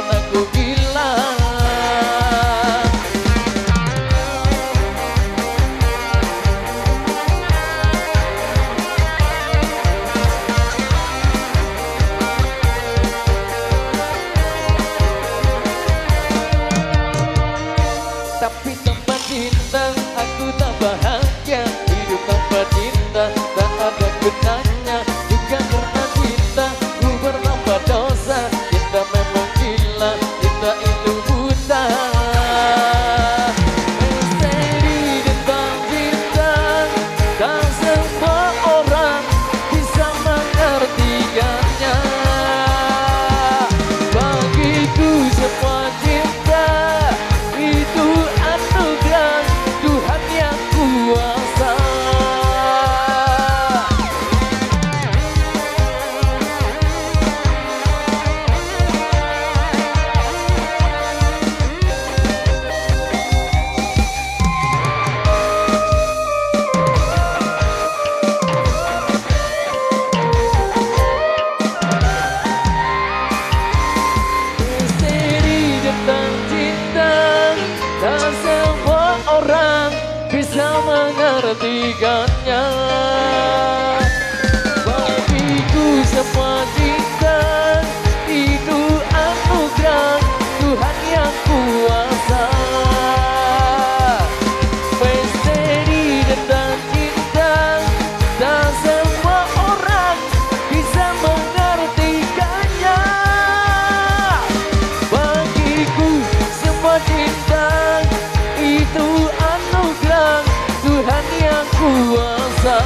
buat aku gila. Tapi tanpa cinta aku tak bahagia. Hidup tanpa cinta tak ada gunanya. Juga karena cinta ku bertambah dosa. Cinta memang gila, cinta itu buta. Misteri tentang cinta, tak semua orang bisa mengertikannya. Bagiku semua cinta itu anugerah Tuhan yang kuasa. Misteri tentang cinta, tak semua orang bisa mengertikannya. Bagiku semua cinta itu anugerah Tuhan yang kuasa. Misteri tentang cinta, tak semua orang bisa mengertikannya. Bagiku semua cinta itu anugerah Tuhan yang kuasa.